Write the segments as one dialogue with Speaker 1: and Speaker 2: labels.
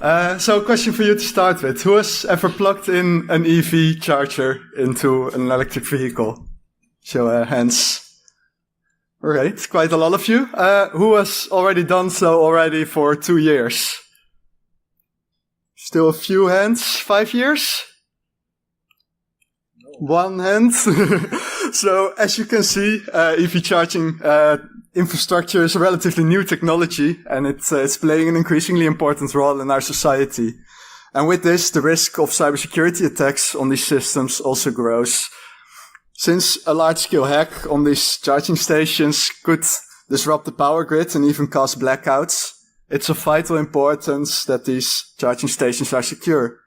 Speaker 1: So a question for you to start with. Who has ever plugged in an EV charger into an electric vehicle? Show hands. All right, quite a lot of you. Who has already done so already for 2 years? Still a few hands. 5 years? No. 1 hand. So as you can see, EV charging infrastructure is a relatively new technology, and it's playing an increasingly important role in our society. And with this, the risk of cybersecurity attacks on these systems also grows. Since a large-scale hack on these charging stations could disrupt the power grid and even cause blackouts, it's of vital importance that these charging stations are secure.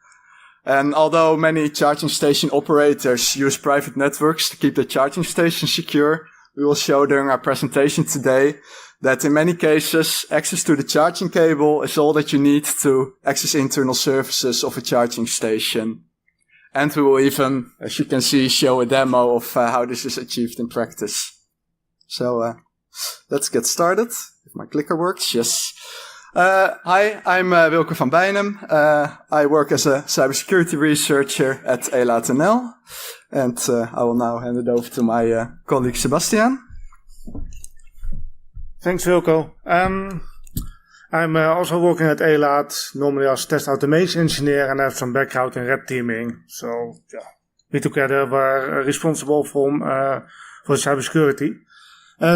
Speaker 1: And although many charging station operators use private networks to keep their charging stations secure, we will show during our presentation today that in many cases, access to the charging cable is all that you need to access internal services of a charging station. And we will even, as you can see, show a demo of how this is achieved in practice. So let's get started. If my clicker works, yes. Hi, I'm Wilco van Bijnem. I work as a cybersecurity researcher at ELAT.nl. And I will now hand it over to my colleague Sebastiaan.
Speaker 2: Thanks, Wilco. I'm also working at ELAT, normally as test automation engineer, and I have some background in red teaming. So, we together were responsible for cybersecurity.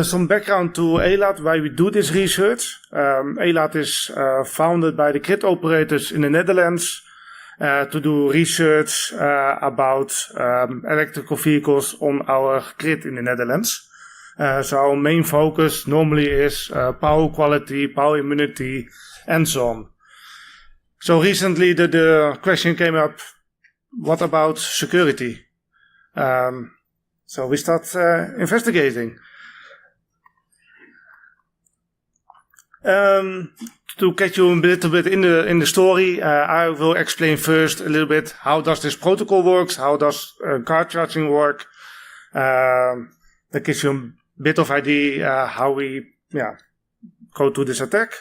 Speaker 2: Some background to ELAT, why we do this research. ELAT is founded by the grid operators in the Netherlands to do research about electrical vehicles on our grid in the Netherlands. So our main focus normally is power quality, power immunity, and so on. So recently the question came up, what about security? So we start investigating. To get you a little bit in the story, I will explain first a little bit how does this protocol works, how does car charging work. That gives you a bit of idea how we go to this attack.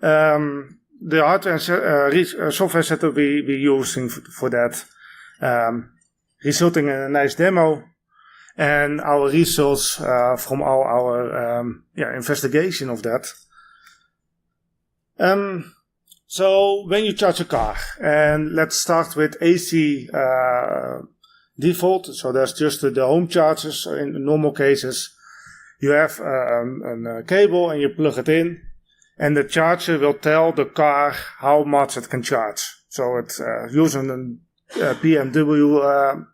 Speaker 2: The hardware and software setup we're using for that, resulting in a nice demo, and our results from all our investigation of that. So when you charge a car, and let's start with AC default, so there's just the home chargers in normal cases. You have a cable and you plug it in, and the charger will tell the car how much it can charge. So it's using a PWM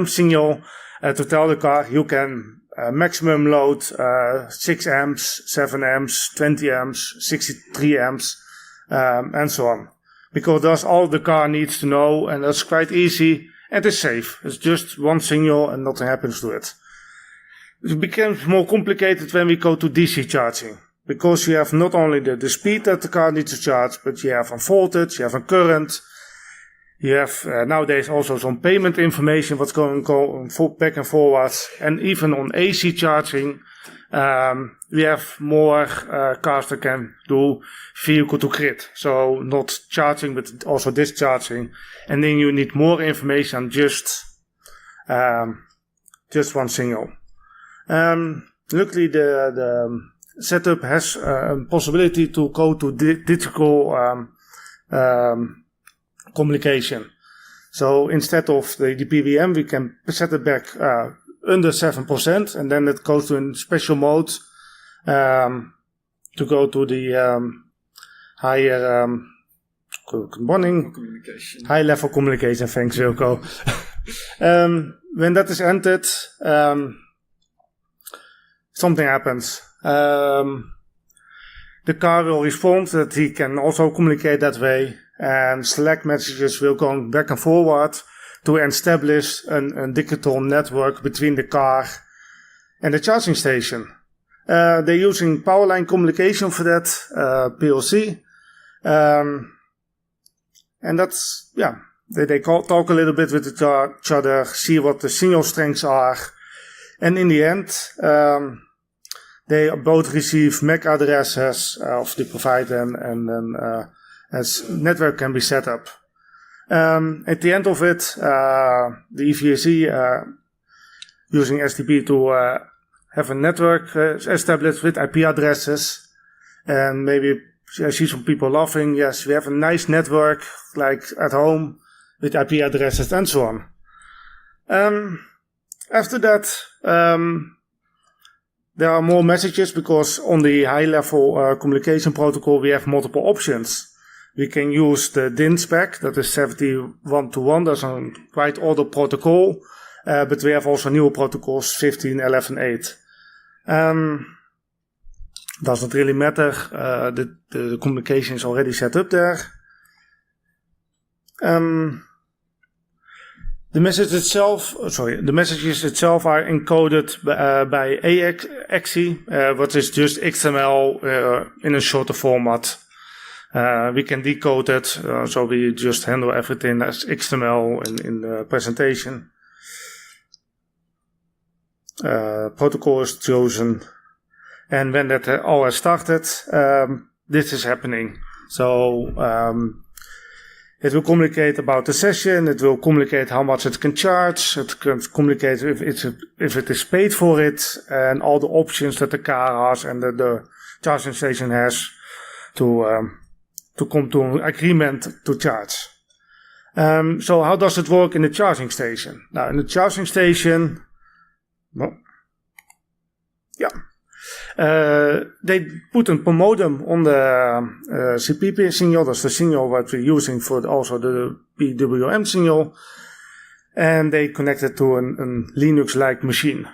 Speaker 2: signal to tell the car you can maximum load 6 amps, 7 amps, 20 amps, 63 amps, and so on. Because that's all the car needs to know, and that's quite easy. And it's safe. It's just one signal and nothing happens to it. It becomes more complicated when we go to DC charging. Because you have not only the speed that the car needs to charge, but you have a voltage, you have a current. You have nowadays also some payment information, what's going back and forwards. And even on AC charging, we have more cars that can do vehicle to grid. So not charging, but also discharging. And then you need more information than just one signal. Luckily, the setup has a possibility to go to digital communication. So instead of the PWM, we can set it back under 7%, and then it goes to a special mode to go to the higher high level communication. Thanks, Wilco. When that is entered, something happens. The car will respond that he can also communicate that way, and select messages will go back and forward to establish a digital network between the car and the charging station. They're using power line communication for that, PLC. And that's, they talk a little bit with each other, see what the signal strengths are. And in the end, they both receive MAC addresses of the provider, and then as network can be set up. At the end of it, the EVSE using SDP to have a network established with IP addresses, and maybe I see some people laughing. Yes, we have a nice network like at home with IP addresses and so on. After that, there are more messages, because on the high-level communication protocol we have multiple options. We can use the DIN spec, that is 7121, that's a quite older protocol, but we have also newer protocols, 15, 11, 8. Doesn't really matter, the communication is already set up there. The messages itself are encoded by AXI, which is just XML in a shorter format. We can decode it, so we just handle everything as XML in the presentation. Protocol is chosen, and when that all has started, this is happening. So it will communicate about the session, it will communicate how much it can charge, it can communicate if it is paid for it, and all the options that the car has and the charging station has to come to an agreement to charge. So how does it work in the charging station? Now, in the charging station, they put a modem on the CP signal. That's the signal that we're using for also the PWM signal. And they connect it to a Linux-like machine.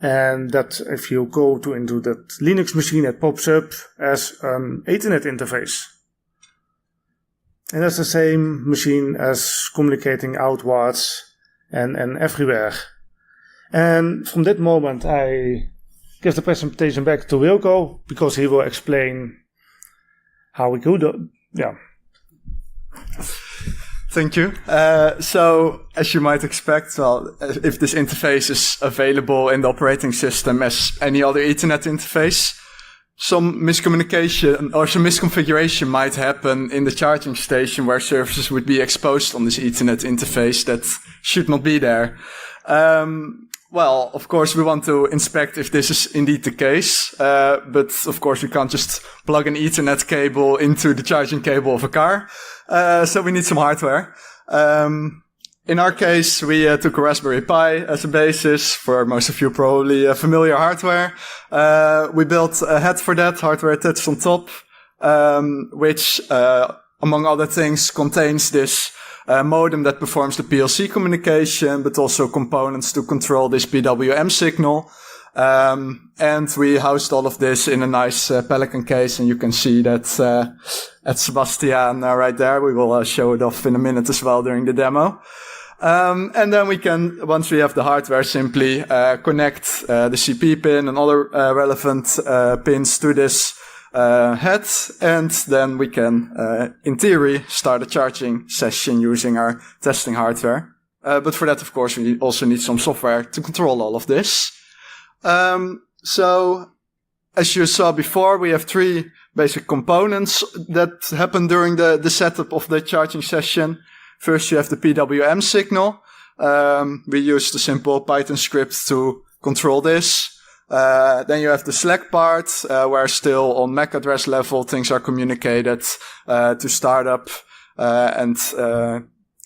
Speaker 2: And that if you go into that Linux machine, it pops up as an Ethernet interface. And that's the same machine as communicating outwards and everywhere. And from that moment, I give the presentation back to Wilco, because he will explain how we could do. Yeah.
Speaker 1: Thank you. So, as you might expect, well, if this interface is available in the operating system as any other Ethernet interface, some miscommunication or some misconfiguration might happen in the charging station where services would be exposed on this Ethernet interface that should not be there. Well, of course, we want to inspect if this is indeed the case, but of course we can't just plug an Ethernet cable into the charging cable of a car, so we need some hardware. In our case, we took a Raspberry Pi as a basis. For most of you, probably familiar hardware. We built a head for that, hardware attached on top, which, among other things, contains this modem that performs the PLC communication, but also components to control this PWM signal. And we housed all of this in a nice Pelican case, and you can see that at Sebastiaan right there. We will show it off in a minute as well during the demo. And then we can, once we have the hardware, simply connect the CP pin and other relevant pins to this head, and then we can, in theory, start a charging session using our testing hardware. But for that, of course, we also need some software to control all of this. So, as you saw before, we have three basic components that happen during the setup of the charging session. First, you have the PWM signal. We use the simple Python script to control this. Then you have the Slack part, where still on MAC address level things are communicated to start up and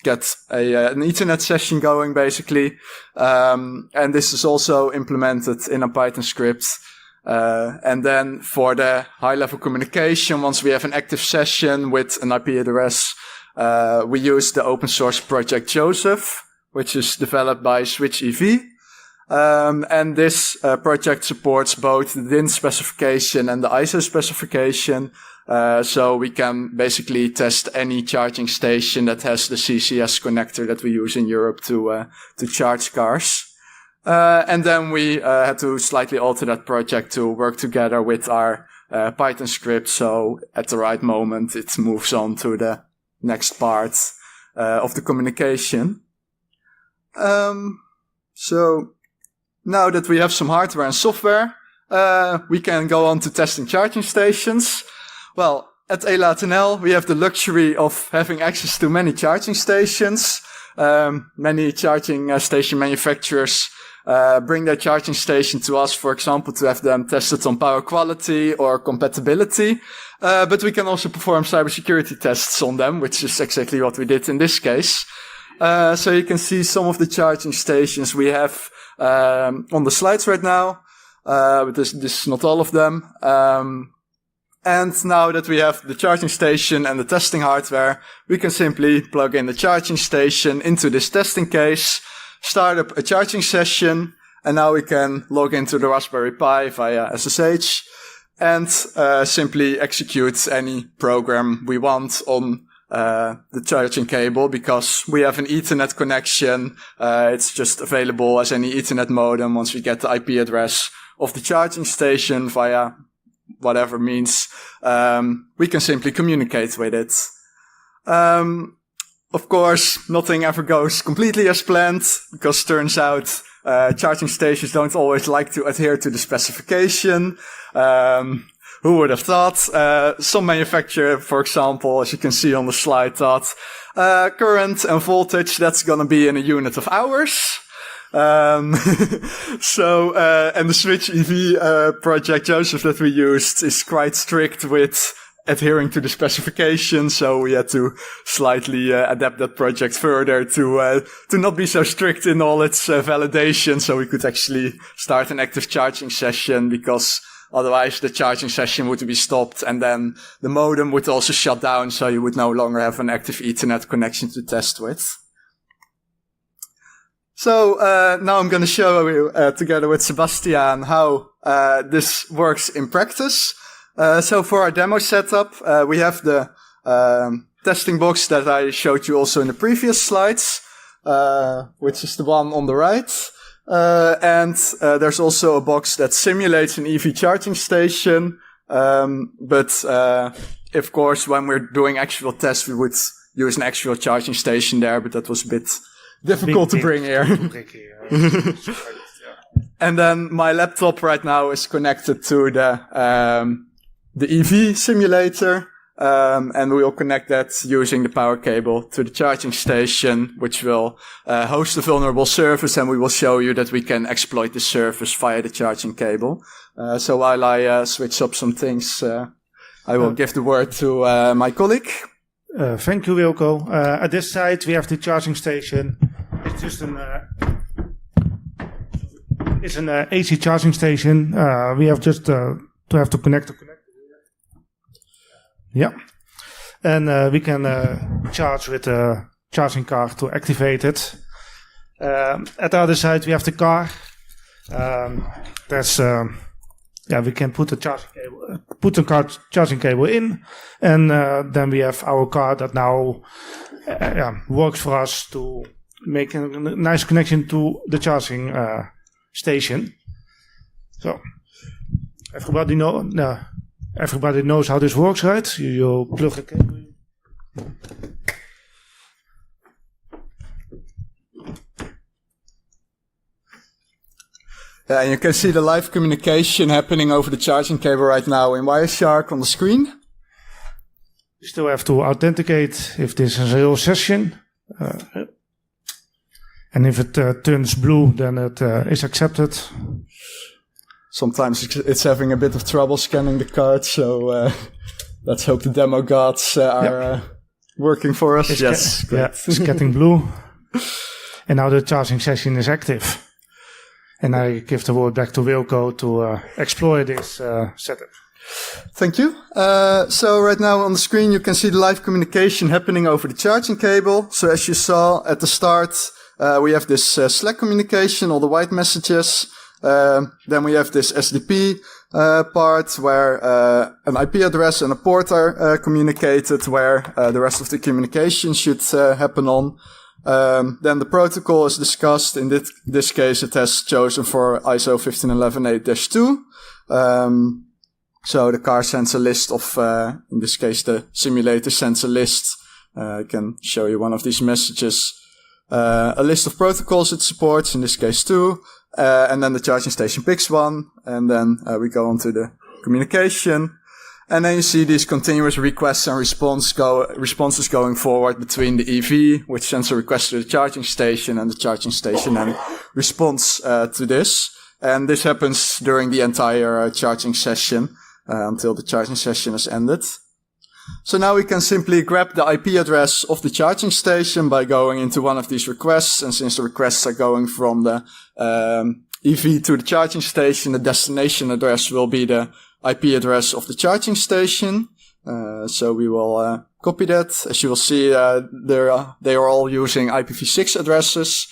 Speaker 1: get an Ethernet session going, basically. And this is also implemented in a Python script. And then for the high-level communication, once we have an active session with an IP address, we use the open source project Joseph, which is developed by SwitchEV. And this project supports both the DIN specification and the ISO specification. So we can basically test any charging station that has the CCS connector that we use in Europe to charge cars. And then we had to slightly alter that project to work together with our Python script. So at the right moment, it moves on to the next part of the communication. So now that we have some hardware and software, we can go on to testing charging stations. Well, at ELATNL, we have the luxury of having access to many charging stations. Many charging station manufacturers bring their charging station to us, for example, to have them tested on power quality or compatibility. But we can also perform cybersecurity tests on them, which is exactly what we did in this case. So you can see some of the charging stations we have on the slides right now. But this is not all of them. And now that we have the charging station and the testing hardware, we can simply plug in the charging station into this testing case, start up a charging session, and now we can log into the Raspberry Pi via SSH and simply execute any program we want on the charging cable, because we have an Ethernet connection. It's just available as any Ethernet modem once we get the IP address of the charging station via whatever means. We can simply communicate with it. Of course, nothing ever goes completely as planned, because turns out charging stations don't always like to adhere to the specification. Who would have thought? Some manufacturer, for example, as you can see on the slide, thought current and voltage, that's gonna be in a unit of hours. And the Switch EV project, Joseph, that we used is quite strict with adhering to the specification, so we had to slightly adapt that project further to not be so strict in all its validation, so we could actually start an active charging session, because otherwise the charging session would be stopped and then the modem would also shut down, so you would no longer have an active Ethernet connection to test with. So now I'm going to show you together with Sebastiaan how this works in practice. So for our demo setup, we have the testing box that I showed you also in the previous slides, which is the one on the right. And there's also a box that simulates an EV charging station. But of course, when we're doing actual tests, we would use an actual charging station there, but that was a bit difficult to bring here. And then my laptop right now is connected to the EV simulator, and we will connect that using the power cable to the charging station, which will host a vulnerable service, and we will show you that we can exploit the service via the charging cable. So while I switch up some things, I will give the word to my colleague.
Speaker 2: Thank you, Wilco. At this site, we have the charging station. It's just an AC charging station. We have just to connect. Yeah, and we can charge with a charging card to activate it. At the other side, we have the car. We can put a charging cable in, and then we have our car that now works for us to make a nice connection to the charging station. So everybody knows how this works, right? You plug a cable in.
Speaker 1: Yeah, and you can see the live communication happening over the charging cable right now in Wireshark on the screen.
Speaker 2: You still have to authenticate if this is a real session. And if it turns blue, then it is accepted.
Speaker 1: Sometimes it's having a bit of trouble scanning the card, so let's hope the demo gods are working for us. Yes,
Speaker 2: it's getting blue. And now the charging session is active. And I give the word back to Wilco to explore this setup.
Speaker 1: Thank you. So right now on the screen you can see the live communication happening over the charging cable. So as you saw at the start, we have this Slack communication, all the white messages. Then we have this SDP part where an IP address and a port are communicated, where the rest of the communication should happen on. Then the protocol is discussed. In this case, it has chosen for ISO 15118-2. So the car sends a list of, in this case, the simulator sends a list. I can show you one of these messages. A list of protocols it supports, in this case 2. and then the charging station picks one, and then we go on to the communication. And then you see these continuous requests and responses going forward between the EV, which sends a request to the charging station, and the charging station then responds to this. And this happens during the entire charging session until the charging session is ended. So now we can simply grab the IP address of the charging station by going into one of these requests. And since the requests are going from the EV to the charging station, the destination address will be the IP address of the charging station. So we will copy that. As you will see, they are all using IPv6 addresses.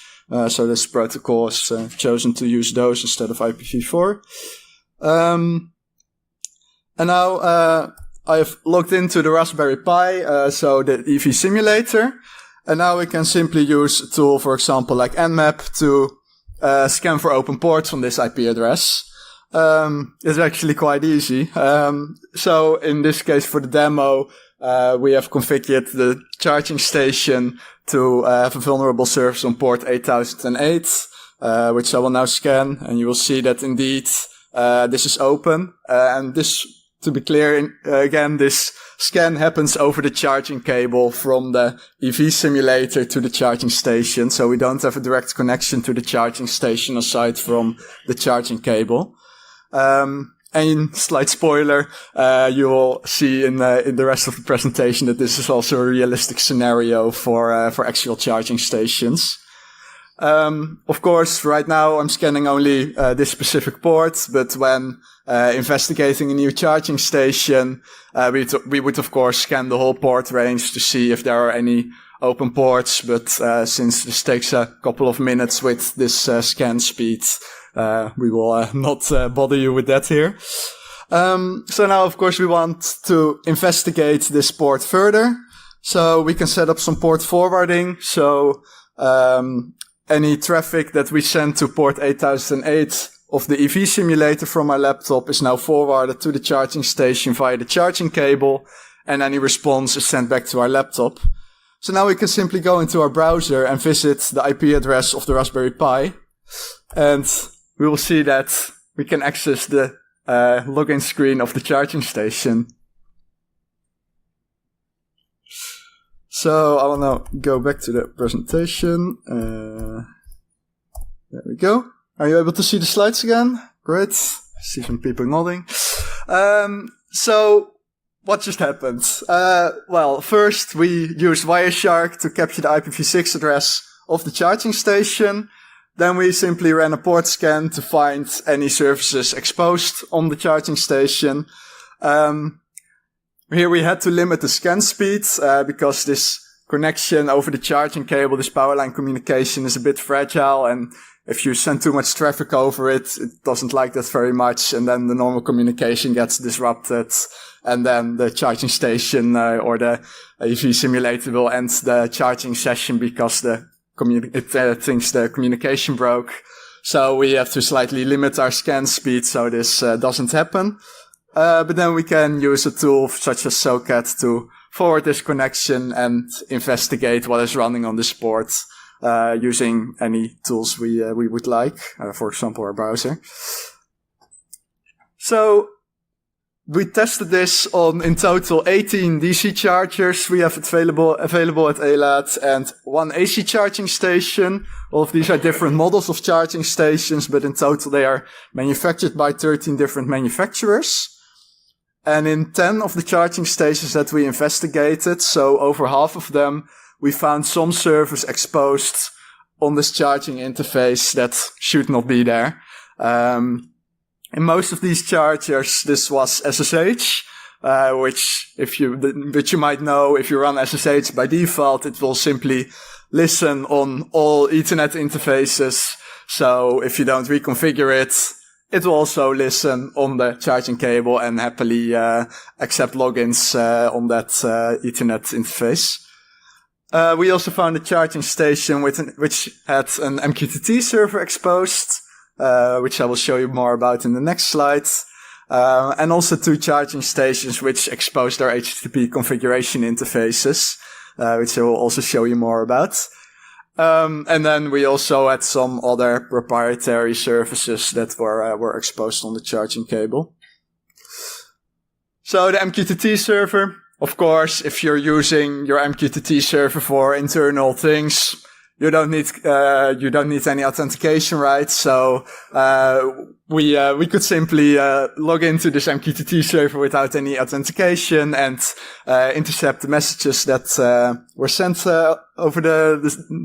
Speaker 1: So this protocol has chosen to use those instead of IPv4. And now I have logged into the Raspberry Pi, so the EV simulator. And now we can simply use a tool, for example, like Nmap to scan for open ports on this IP address. It's actually quite easy. So in this case, for the demo, we have configured the charging station to have a vulnerable service on port 8008, which I will now scan. And you will see that indeed, this is open. And this, to be clear, again, this scan happens over the charging cable from the EV simulator to the charging station. So we don't have a direct connection to the charging station aside from the charging cable. And slight spoiler, you will see in the rest of the presentation that this is also a realistic scenario for actual charging stations. Of course, right now I'm scanning only this specific port, but when investigating a new charging station, we would of course scan the whole port range to see if there are any open ports. But since this takes a couple of minutes with this scan speed, we will not bother you with that here. So now, of course, we want to investigate this port further. So we can set up some port forwarding. So any traffic that we send to port 8008 of the EV simulator from my laptop is now forwarded to the charging station via the charging cable, and any response is sent back to our laptop. So now we can simply go into our browser and visit the IP address of the Raspberry Pi, and we will see that we can access the login screen of the charging station. So I will now go back to the presentation. There we go. Are you able to see the slides again? Great. I see some people nodding. So what just happened? Well, first we used Wireshark to capture the IPv6 address of the charging station. Then we simply ran a port scan to find any services exposed on the charging station. Here we had to limit the scan speed, because this connection over the charging cable, this power line communication, is a bit fragile, and if you send too much traffic over it, it doesn't like that very much, and then the normal communication gets disrupted, and then the charging station or the EV simulator will end the charging session because it thinks the communication broke. So we have to slightly limit our scan speed so this doesn't happen. But then we can use a tool such as SOCAT to forward this connection and investigate what is running on this port, using any tools we would like, for example, our browser. So we tested this on, in total, 18 DC chargers we have available at ELAT, and one AC charging station. All of these are different models of charging stations, but in total they are manufactured by 13 different manufacturers. And in 10 of the charging stations that we investigated, so over half of them, we found some servers exposed on this charging interface that should not be there. In most of these chargers, this was SSH, which you might know, if you run SSH by default, it will simply listen on all Ethernet interfaces. So if you don't reconfigure it, it will also listen on the charging cable and happily accept logins on that Ethernet interface. We also found a charging station which had an MQTT server exposed, which I will show you more about in the next slide. And also 2 charging stations which exposed their HTTP configuration interfaces, which I will also show you more about. And then we also had some other proprietary services that were exposed on the charging cable. So the MQTT server, of course, if you're using your MQTT server for internal things, you don't need any authentication, right? So, we could simply, log into this MQTT server without any authentication and, intercept the messages that, were sent, over the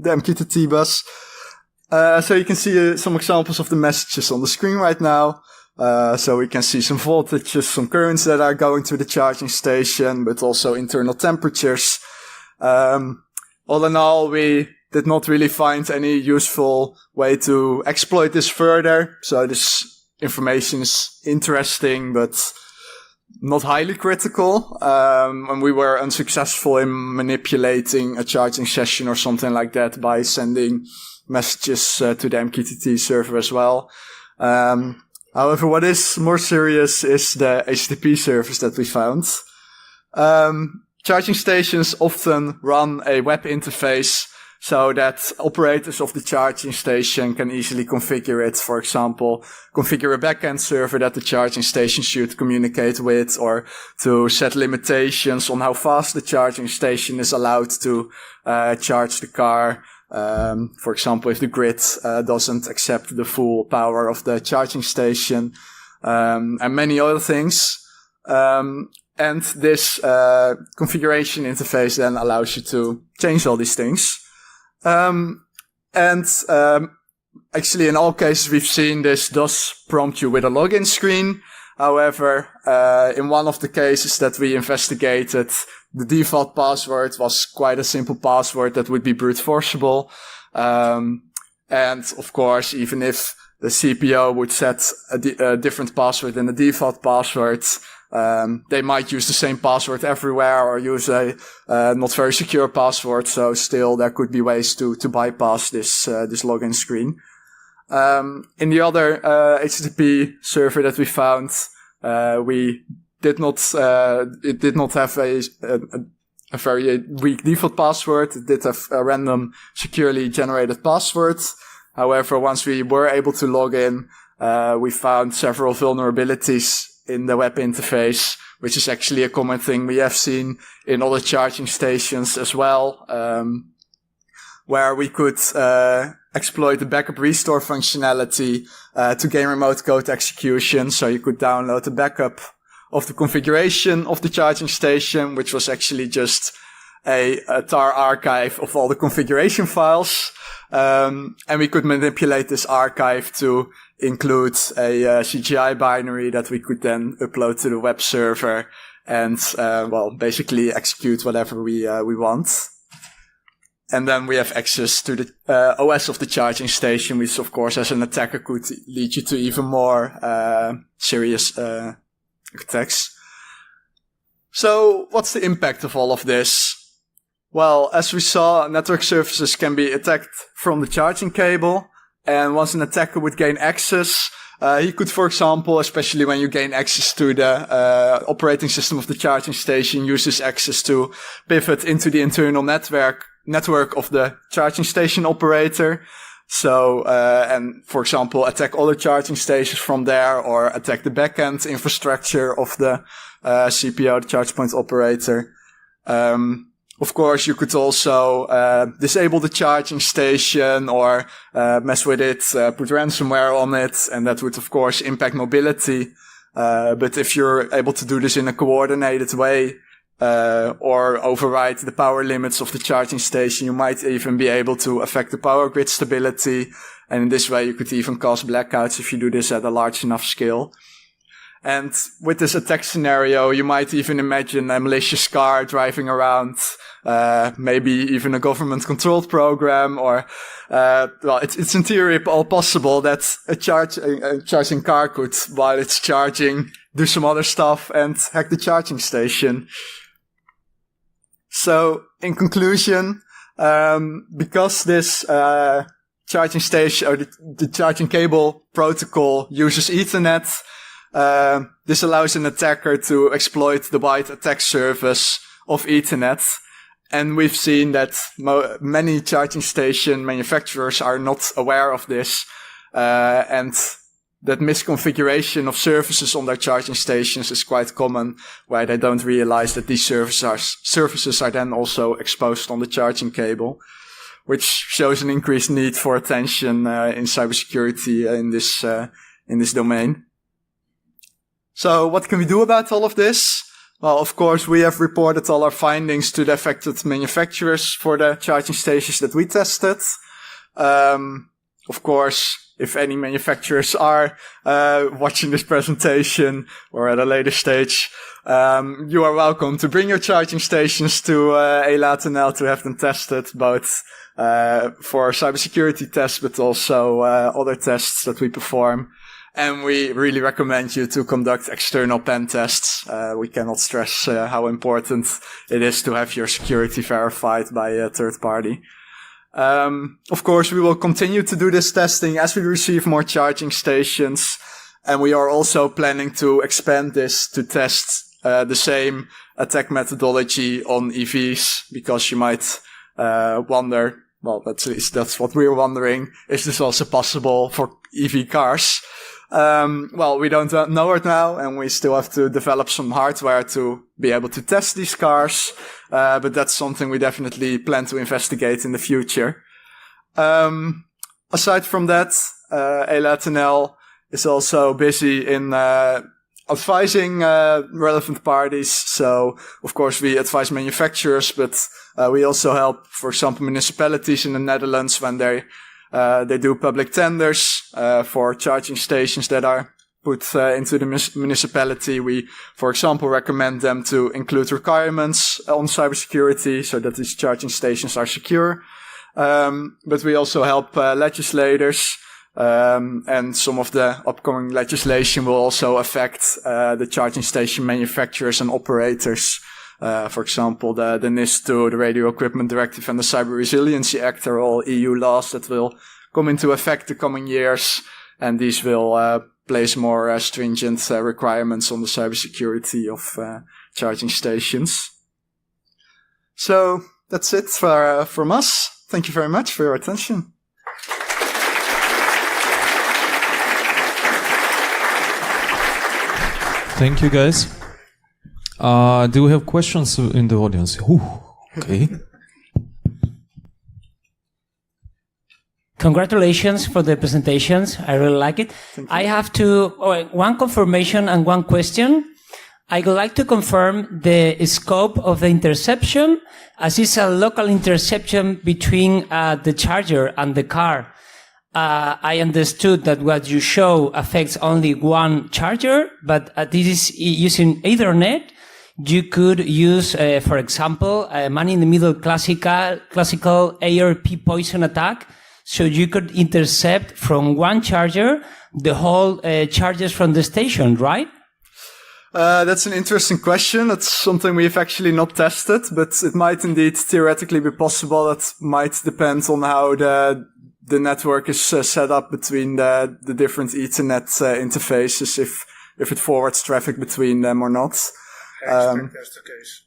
Speaker 1: MQTT bus. So you can see some examples of the messages on the screen right now. So we can see some voltages, some currents that are going to the charging station, but also internal temperatures. All in all, we did not really find any useful way to exploit this further. So this information is interesting, but not highly critical. And we were unsuccessful in manipulating a charging session or something like that by sending messages to the MQTT server as well. However, what is more serious is the HTTP service that we found. Charging stations often run a web interface so that operators of the charging station can easily configure it. For example, configure a backend server that the charging station should communicate with, or to set limitations on how fast the charging station is allowed to charge the car. For example, if the grid doesn't accept the full power of the charging station, and many other things. And this configuration interface then allows you to change all these things. Actually, in all cases we've seen, this does prompt you with a login screen. However, in one of the cases that we investigated, the default password was quite a simple password that would be brute forceable. And of course, even if the CPO would set a different password than the default password, they might use the same password everywhere or use a not very secure password. So still there could be ways to bypass this login screen. In the other HTTP server that we found, it did not have a very weak default password. It did have a random securely generated password. However, once we were able to log in, we found several vulnerabilities in the web interface, which is actually a common thing we have seen in other charging stations as well, where we could exploit the backup restore functionality to gain remote code execution. So you could download the backup of the configuration of the charging station, which was actually just a tar archive of all the configuration files. And we could manipulate this archive to include a CGI binary that we could then upload to the web server and, basically execute whatever we want. And then we have access to the OS of the charging station, which of course as an attacker could lead you to even more serious attacks. So what's the impact of all of this? Well, as we saw, network services can be attacked from the charging cable. And once an attacker would gain access, he could, for example, especially when you gain access to the operating system of the charging station, use this access to pivot into the internal network of the charging station operator. So, and for example, attack other charging stations from there, or attack the backend infrastructure of the CPO, the charge point operator. Of course, you could also disable the charging station or mess with it, put ransomware on it, and that would, of course, impact mobility. But if you're able to do this in a coordinated way, or override the power limits of the charging station, you might even be able to affect the power grid stability. And in this way, you could even cause blackouts if you do this at a large enough scale. And with this attack scenario, you might even imagine a malicious car driving around, maybe even a government-controlled program, or it's in theory all possible that a charging car could, while it's charging, do some other stuff and hack the charging station. So, in conclusion, because this charging station or the charging cable protocol uses Ethernet, this allows an attacker to exploit the wide attack surface of Ethernet. And we've seen that many charging station manufacturers are not aware of this, and that misconfiguration of services on their charging stations is quite common, where they don't realize that these services are then also exposed on the charging cable, which shows an increased need for attention in cybersecurity in this domain. So what can we do about all of this? Well, of course, we have reported all our findings to the affected manufacturers for the charging stations that we tested. Of course, if any manufacturers are watching this presentation or at a later stage, you are welcome to bring your charging stations to ELATNL to have them tested, both for cybersecurity tests, but also other tests that we perform. And we really recommend you to conduct external pen tests. We cannot stress how important it is to have your security verified by a third party. Of course, we will continue to do this testing as we receive more charging stations. And we are also planning to expand this to test the same attack methodology on EVs, because you might wonder, well, that's what we're wondering, is this also possible for EV cars? Well, we don't know it now, and we still have to develop some hardware to be able to test these cars. But that's something we definitely plan to investigate in the future. Aside from that, ELATNL is also busy in advising relevant parties. So, of course, we advise manufacturers, but we also help, for example, municipalities in the Netherlands when they do public tenders for charging stations that are put into the municipality. We, for example, recommend them to include requirements on cybersecurity so that these charging stations are secure. But we also help legislators, and some of the upcoming legislation will also affect the charging station manufacturers and operators. For example, the NIS2, the Radio Equipment Directive, and the Cyber Resiliency Act are all EU laws that will come into effect the coming years, and these will place more stringent requirements on the cybersecurity of charging stations. So that's it from us. Thank you very much for your attention.
Speaker 3: Thank you, guys. Do we have questions in the audience? Ooh, okay.
Speaker 4: Congratulations for the presentations. I really like it. I have one confirmation and one question. I would like to confirm the scope of the interception, as it's a local interception between the charger and the car. I understood that what you show affects only one charger, but this is using Ethernet. You could use, for example, a man-in-the-middle classical ARP poison attack. So you could intercept from one charger the whole charges from the station, right?
Speaker 1: That's an interesting question. That's something we've actually not tested, but it might indeed theoretically be possible. That might depend on how the network is set up between the different Ethernet interfaces, if it forwards traffic between them or not.
Speaker 2: I expect that's the case.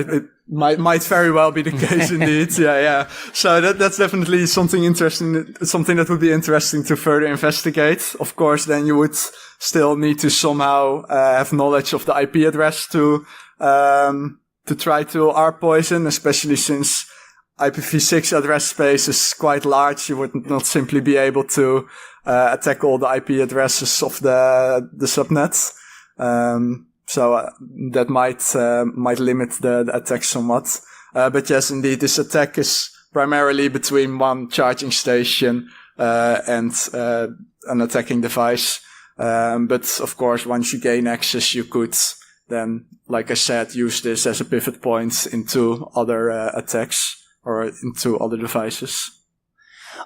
Speaker 1: It might very well be the case indeed. Yeah. So that's definitely something interesting, something that would be interesting to further investigate. Of course, then you would still need to somehow have knowledge of the IP address to try to ARP poison, especially since IPv6 address space is quite large. You would not simply be able to attack all the IP addresses of the subnet. So that might limit the attack somewhat. But yes, indeed, this attack is primarily between one charging station and an attacking device. But of course, once you gain access, you could then, like I said, use this as a pivot point into other attacks or into other devices.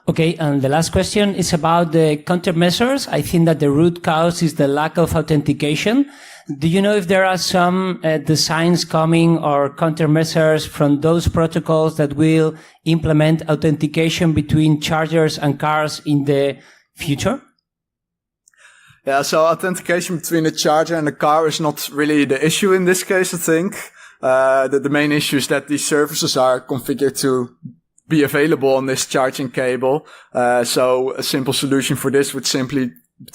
Speaker 4: Okay, and the last question is about the countermeasures. I think that the root cause is the lack of authentication. Do you know if there are some designs coming or countermeasures from those protocols that will implement authentication between chargers and cars in the future?
Speaker 1: Yeah, so authentication between the charger and the car is not really the issue in this case, I think. the main issue is that these services are configured to be available on this charging cable. So a simple solution for this would simply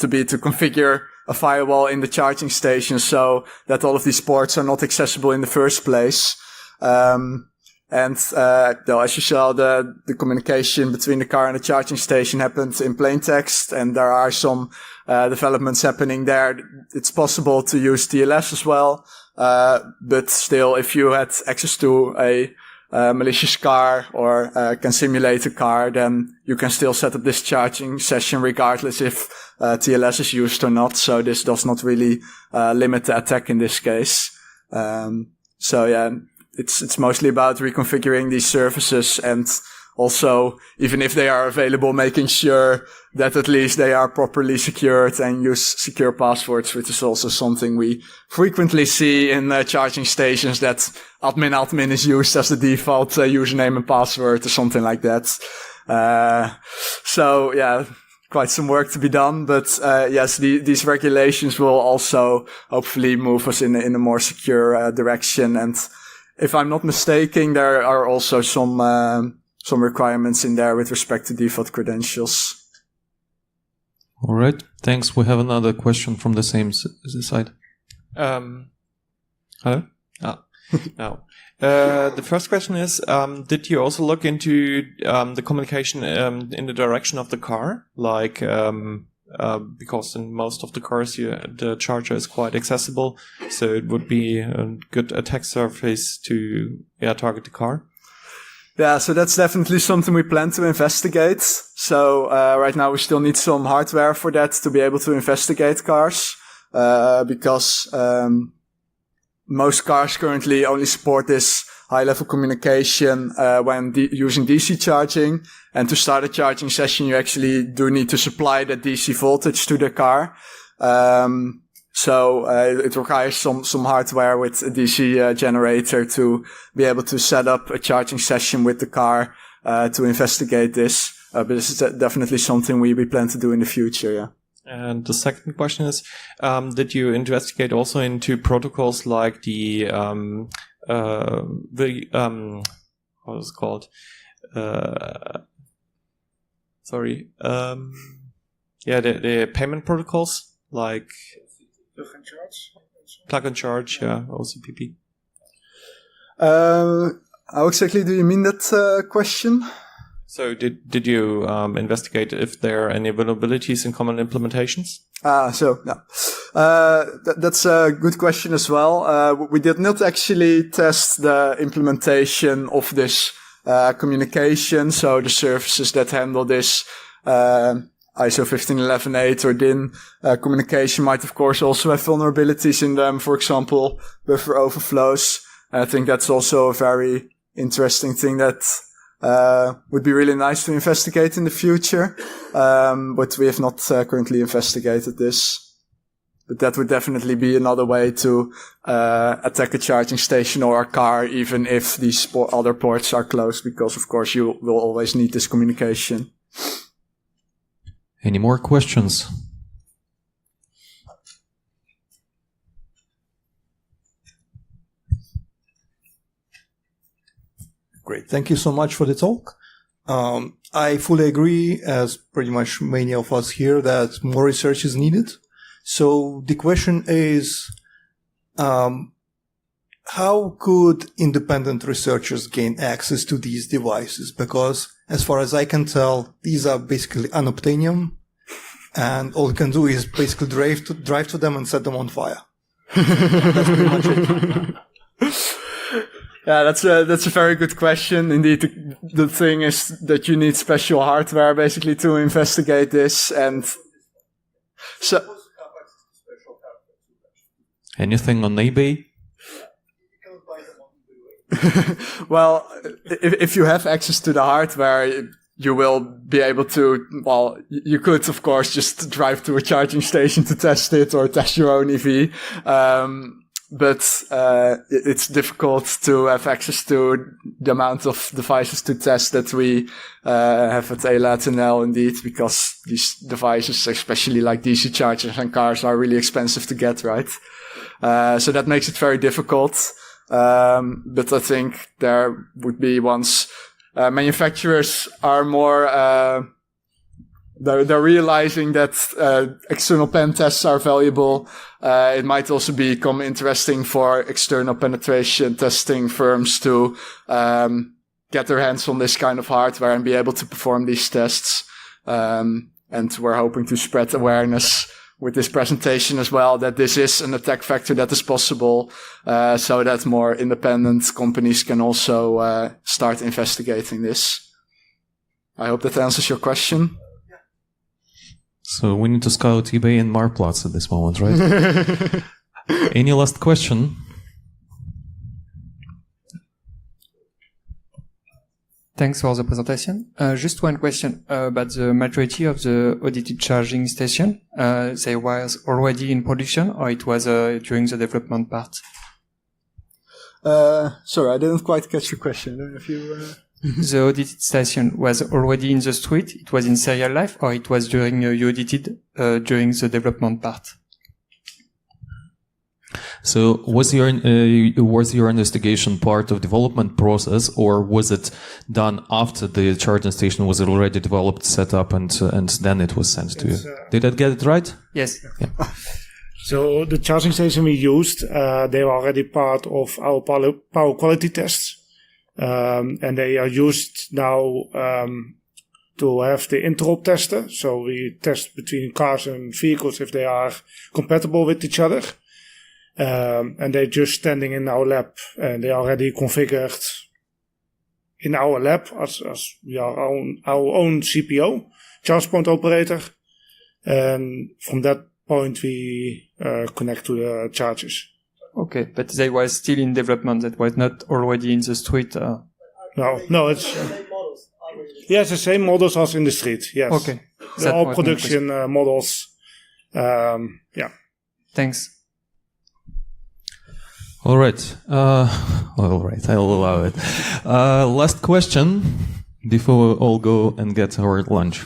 Speaker 1: be to configure a firewall in the charging station so that all of these ports are not accessible in the first place. Though, as you saw, the communication between the car and the charging station happened in plain text, and there are some developments happening there. It's possible to use TLS as well, but still, if you had access to a malicious car or can simulate a car, then you can still set up this charging session regardless if TLS is used or not. So this does not really limit the attack in this case. It's mostly about reconfiguring these services, and also, even if they are available, making sure that at least they are properly secured and use secure passwords, which is also something we frequently see in charging stations, that admin is used as the default username and password or something like that. Quite some work to be done, but yes, these regulations will also hopefully move us in a more secure direction. And if I'm not mistaken, there are also some requirements in there with respect to default credentials.
Speaker 3: All right. Thanks. We have another question from the same side.
Speaker 5: Hello? No. The first question is, did you also look into the communication in the direction of the car? Like, because in most of the cars, the charger is quite accessible, so it would be a good attack surface to target the car.
Speaker 1: Yeah, so that's definitely something we plan to investigate. So right now we still need some hardware for that to be able to investigate cars, because most cars currently only support this high-level communication when using DC charging. And to start a charging session, you actually do need to supply that DC voltage to the car. So it requires some hardware with a DC generator to be able to set up a charging session with the car to investigate this. But this is definitely something we plan to do in the future, yeah.
Speaker 5: And the second question is, did you investigate also into protocols like the what is it called? The payment protocols like plug and charge, OCPP.
Speaker 1: How exactly do you mean that question?
Speaker 5: So did you investigate if there are any vulnerabilities in common implementations?
Speaker 1: That's a good question as well. We did not actually test the implementation of this communication. So the services that handle this ISO 15118 or DIN communication might, of course, also have vulnerabilities in them. For example, buffer overflows. And I think that's also a very interesting thing that would be really nice to investigate in the future. But we have not currently investigated this. But that would definitely be another way to attack a charging station or a car, even if these other ports are closed, because of course you will always need this communication.
Speaker 3: Any more questions?
Speaker 6: Great. Thank you so much for the talk. I fully agree, as pretty much many of us here, that more research is needed. So the question is, how could independent researchers gain access to these devices? Because as far as I can tell, these are basically unobtainium, and all you can do is basically drive to them and set them on fire. That's pretty much it.
Speaker 1: Yeah, that's a very good question. Indeed, the thing is that you need special hardware basically to investigate this, and so.
Speaker 3: Anything on eBay?
Speaker 1: Well, if you have access to the hardware, you will be able to, well, you could, of course, just drive to a charging station to test it or test your own EV. But it's difficult to have access to the amount of devices to test that we have at ELATNL, indeed, because these devices, especially like DC chargers and cars, are really expensive to get, right? So that makes it very difficult. But I think there would be once manufacturers are more they're realizing that external pen tests are valuable. It might also become interesting for external penetration testing firms to get their hands on this kind of hardware and be able to perform these tests. And we're hoping to spread awareness with this presentation as well, that this is an attack vector that is possible, so that more independent companies can also start investigating this. I hope that answers your question.
Speaker 3: So we need to scout eBay and Marktplatz at this moment, right? Any last question?
Speaker 7: Thanks for the presentation. Just one question about the majority of the audited charging station. They was already in production, or it was during the development part?
Speaker 1: Sorry, I didn't quite catch your question. I don't know if you...
Speaker 7: The audited station was already in the street, it was in serial life, or it was during you audited during the development part?
Speaker 3: So was your investigation part of development process, or was it done after the charging station was already developed, set up, and then it was sent to you? Did I get it right?
Speaker 7: Yes.
Speaker 3: Yeah.
Speaker 2: So the charging station we used, they were already part of our power quality tests. And they are used now to have the interop tester. So we test between cars and vehicles if they are compatible with each other. And they're just standing in our lab, and they are already configured in our lab as we are our own CPO, charge point operator. And from that point we connect to the chargers.
Speaker 7: Okay, but they were still in development. That was not already in the street.
Speaker 2: No, it's yes, the same models as in the street. Yes.
Speaker 7: Okay,
Speaker 2: they're all production models. Yeah.
Speaker 7: Thanks.
Speaker 3: All right. All right. I'll allow it. Last question before we all go and get our lunch.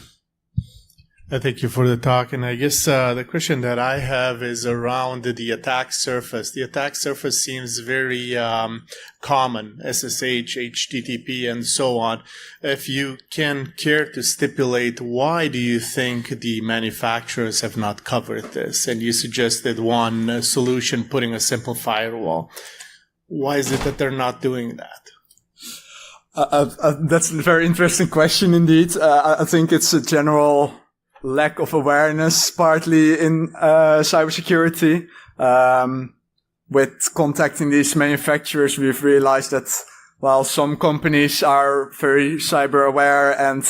Speaker 8: Thank you for the talk. And I guess the question that I have is around the attack surface. The attack surface seems very common, SSH, HTTP, and so on. If you can care to stipulate, why do you think the manufacturers have not covered this? And you suggested one solution, putting a simple firewall. Why is it that they're not doing that?
Speaker 1: That's a very interesting question indeed. I think it's a general lack of awareness, partly in cybersecurity. With contacting these manufacturers, we've realized that while some companies are very cyber aware and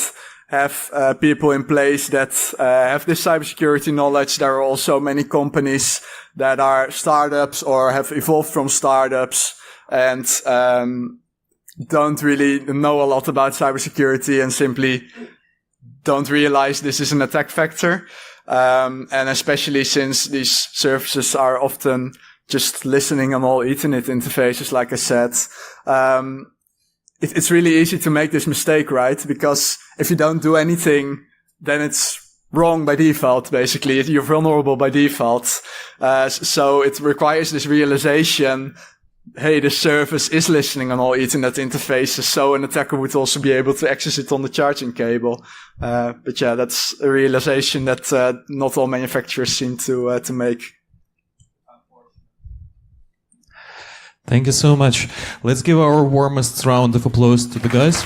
Speaker 1: have people in place that have this cybersecurity knowledge, there are also many companies that are startups or have evolved from startups and don't really know a lot about cybersecurity and simply don't realize this is an attack vector. And especially since these services are often just listening on all Ethernet interfaces, like I said, it's really easy to make this mistake, right? Because if you don't do anything, then it's wrong by default, basically. You're vulnerable by default. So it requires this realization, hey, the service is listening on all Ethernet interfaces, so an attacker would also be able to access it on the charging cable. But yeah, that's a realization that not all manufacturers seem to make.
Speaker 3: Thank you so much. Let's give our warmest round of applause to the guys.